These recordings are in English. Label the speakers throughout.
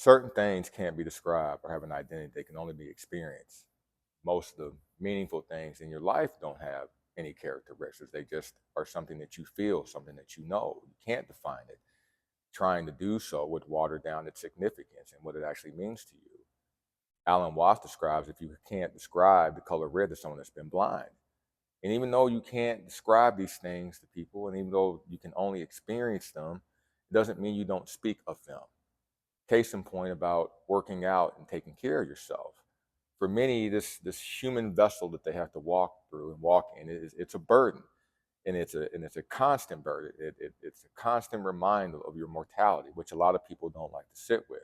Speaker 1: Certain things can't be described or have an identity. They can only be experienced. Most of the meaningful things in your life don't have any characteristics. They just are something that you feel, something that you know. You can't define it. Trying to do so would water down its significance and what it actually means to you. Alan Watts describes if you can't describe the color red to someone that's been blind. And even though you can't describe these things to people, and even though you can only experience them, it doesn't mean you don't speak of them. Case in point about working out and taking care of yourself. For many, this human vessel that they have to walk through and walk in, it's a burden, and it's a constant burden. It's a constant reminder of your mortality, which a lot of people don't like to sit with.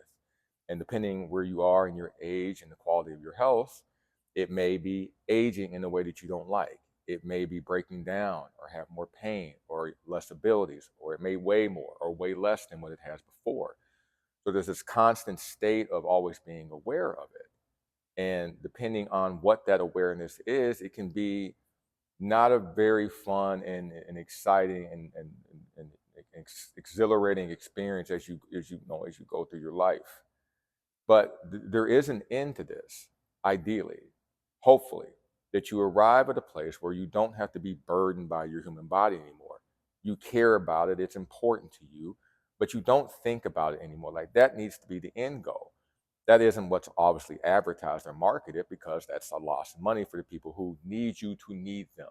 Speaker 1: And depending where you are in your age and the quality of your health, it may be aging in a way that you don't like. It may be breaking down or have more pain or less abilities, or it may weigh more or weigh less than what it has before. So there's this constant state of always being aware of it. And depending on what that awareness is, it can be not a very fun and exciting and exhilarating experience as you go through your life. But there is an end to this, ideally, hopefully, that you arrive at a place where you don't have to be burdened by your human body anymore. You care about it, it's important to you, but you don't think about it anymore. Like, that needs to be the end goal. That isn't what's obviously advertised or marketed, because that's a loss of money for the people who need you to need them.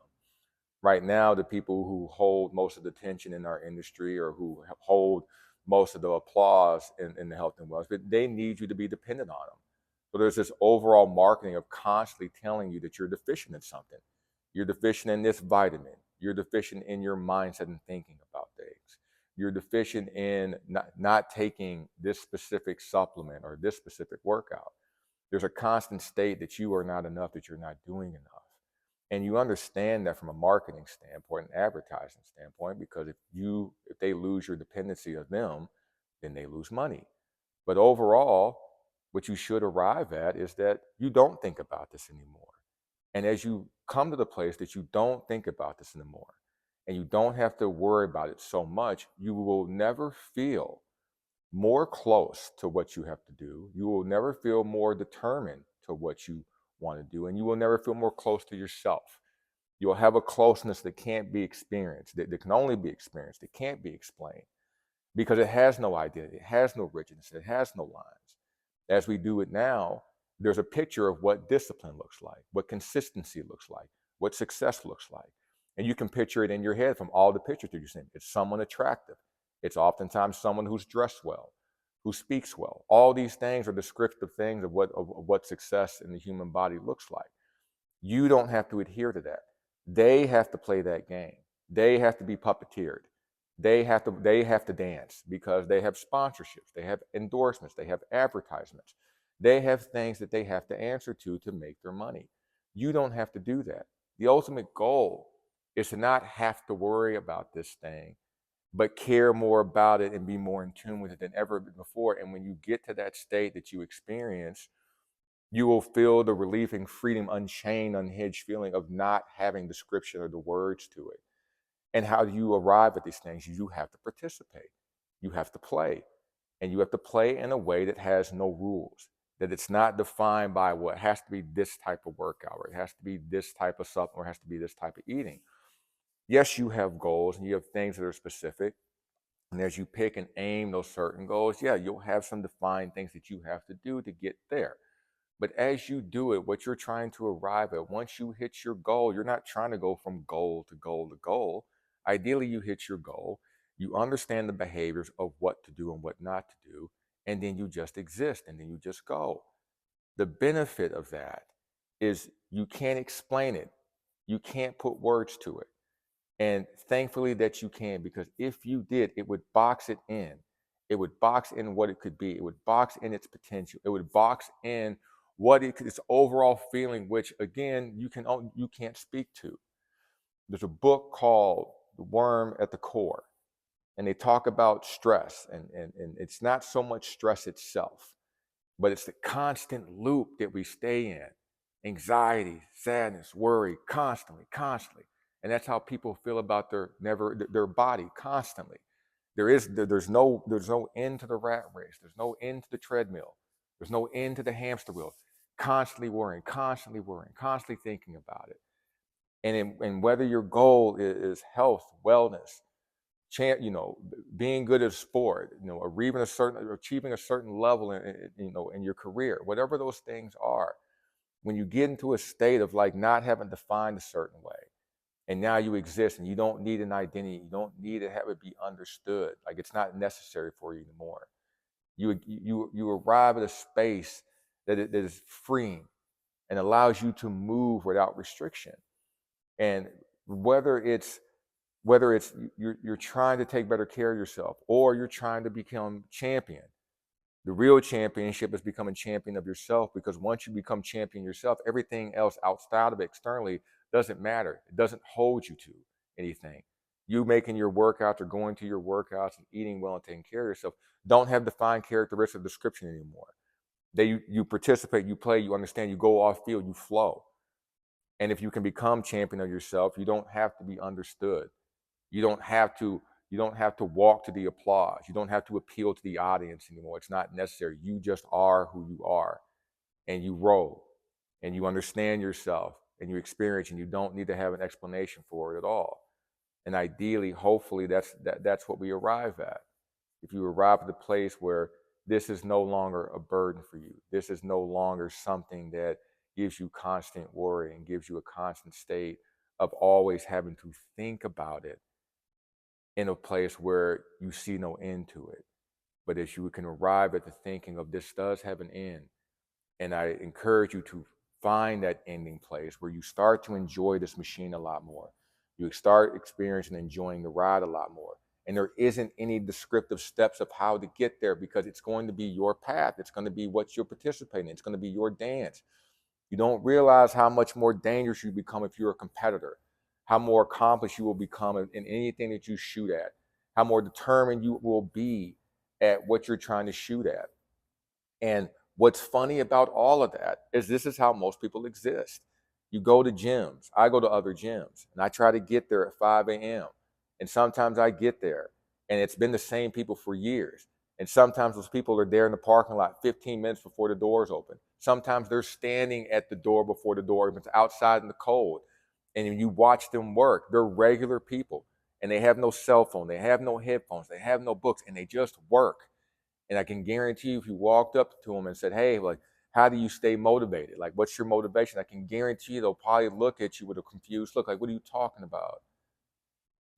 Speaker 1: Right now, the people who hold most of the attention in our industry, or who hold most of the applause in the health and wellness, but they need you to be dependent on them. So there's this overall marketing of constantly telling you that you're deficient in something. You're deficient in this vitamin. You're deficient in your mindset and thinking about things. You're deficient in not taking this specific supplement or this specific workout. There's a constant state that you are not enough, that you're not doing enough. And you understand that from a marketing standpoint and advertising standpoint, because if they lose your dependency of them, then they lose money. But overall, what you should arrive at is that you don't think about this anymore. And as you come to the place that you don't think about this anymore, and you don't have to worry about it so much, you will never feel more close to what you have to do. You will never feel more determined to what you want to do, and you will never feel more close to yourself. You'll have a closeness that can't be experienced, that can only be experienced, it can't be explained, because it has no identity, it has no rigidness, it has no lines. As we do it now, there's a picture of what discipline looks like, what consistency looks like, what success looks like. And you can picture it in your head from all the pictures that you've seen. It's someone attractive. It's oftentimes someone who's dressed well, who speaks well. All these things are descriptive things of what success in the human body looks like. You don't have to adhere to that. They have to play that game. They have to be puppeteered. They have to dance, because they have sponsorships, they have endorsements, they have advertisements. They have things that they have to answer to make their money. You don't have to do that. The ultimate goal is to not have to worry about this thing, but care more about it and be more in tune with it than ever before. And when you get to that state that you experience, you will feel the relieving freedom, unchained, unhinged feeling of not having description or the words to it. And how do you arrive at these things? You have to participate. You have to play. And you have to play in a way that has no rules, that it's not defined by, well, it has to be this type of workout, or it has to be this type of supplement, or it has to be this type of eating. Yes, you have goals and you have things that are specific. And as you pick and aim those certain goals, yeah, you'll have some defined things that you have to do to get there. But as you do it, what you're trying to arrive at, once you hit your goal, you're not trying to go from goal to goal to goal. Ideally, you hit your goal, you understand the behaviors of what to do and what not to do, and then you just exist, and then you just go. The benefit of that is you can't explain it. You can't put words to it. And thankfully that you can, because if you did, it would box it in. It would box in what it could be. It would box in its potential. It would box in what its overall feeling, which again, you can't speak to. There's a book called The Worm at the Core, and they talk about stress, and it's not so much stress itself, but it's the constant loop that we stay in. Anxiety, sadness, worry, constantly. And that's how people feel about their body constantly. There's no end to the rat race. There's no end to the treadmill. There's no end to the hamster wheel. Constantly worrying, constantly thinking about it. And whether your goal is health, wellness, being good at sport, or achieving a certain level in your career, whatever those things are, when you get into a state of like not having defined a certain way, and now you exist and you don't need an identity, you don't need to have it be understood, like it's not necessary for you anymore. You arrive at a space that is freeing and allows you to move without restriction. And whether it's you're trying to take better care of yourself, or you're trying to become champion, the real championship is becoming champion of yourself, because once you become champion yourself, everything else outside of it externally doesn't matter. It doesn't hold you to anything. You making your workouts or going to your workouts and eating well and taking care of yourself don't have defined characteristic description anymore. You participate, you play, you understand, you go off field, you flow. And if you can become champion of yourself, you don't have to be understood. You don't have to walk to the applause. You don't have to appeal to the audience anymore. It's not necessary. You just are who you are, and you roll, and you understand yourself, and you experience, and you don't need to have an explanation for it at all. And ideally, hopefully, that's what we arrive at. If you arrive at the place where this is no longer a burden for you, this is no longer something that gives you constant worry and gives you a constant state of always having to think about it, in a place where you see no end to it. But as you can arrive at the thinking of this does have an end, and I encourage you to find that ending place where you start to enjoy this machine a lot more. You start experiencing and enjoying the ride a lot more. And there isn't any descriptive steps of how to get there, because it's going to be your path. It's going to be what you're participating in. It's going to be your dance. You don't realize how much more dangerous you become if you're a competitor, how more accomplished you will become in anything that you shoot at, how more determined you will be at what you're trying to shoot at. And what's funny about all of that is this is how most people exist. You go to gyms. I go to other gyms, and I try to get there at 5 a.m. And sometimes I get there, and it's been the same people for years. And sometimes those people are there in the parking lot 15 minutes before the doors open. Sometimes they're standing at the door before the door opens, outside in the cold. And you watch them work. They're regular people, and they have no cell phone. They have no headphones. They have no books, and they just work. And I can guarantee you, if you walked up to them and said, hey, like, how do you stay motivated? Like, what's your motivation? I can guarantee you they'll probably look at you with a confused look, like, what are you talking about?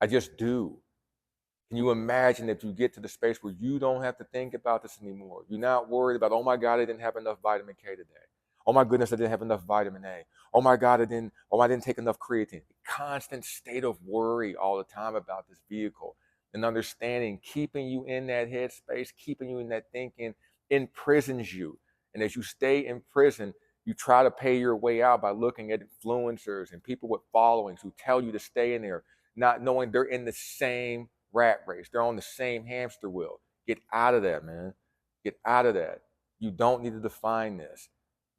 Speaker 1: I just do. Can you imagine if you get to the space where you don't have to think about this anymore? You're not worried about, oh my God, I didn't have enough vitamin K today. Oh my goodness, I didn't have enough vitamin A. Oh my God, I didn't take enough creatine. Constant state of worry all the time about this vehicle. And understanding, keeping you in that headspace, keeping you in that thinking, imprisons you. And as you stay in prison, you try to pay your way out by looking at influencers and people with followings who tell you to stay in there, not knowing they're in the same rat race. They're on the same hamster wheel. Get out of that, man. Get out of that. You don't need to define this.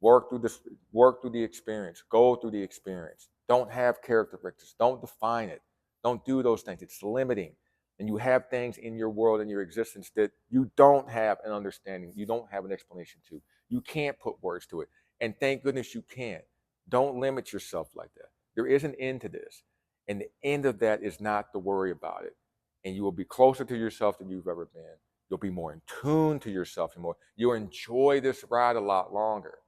Speaker 1: Work through this. Work through the experience. Go through the experience. Don't have characteristics. Don't define it. Don't do those things. It's limiting. And you have things in your world and your existence that you don't have an understanding. You don't have an explanation to. You can't put words to it. And thank goodness you can't. Don't limit yourself like that. There is an end to this. And the end of that is not to worry about it. And you will be closer to yourself than you've ever been. You'll be more in tune to yourself and more. You'll enjoy this ride a lot longer.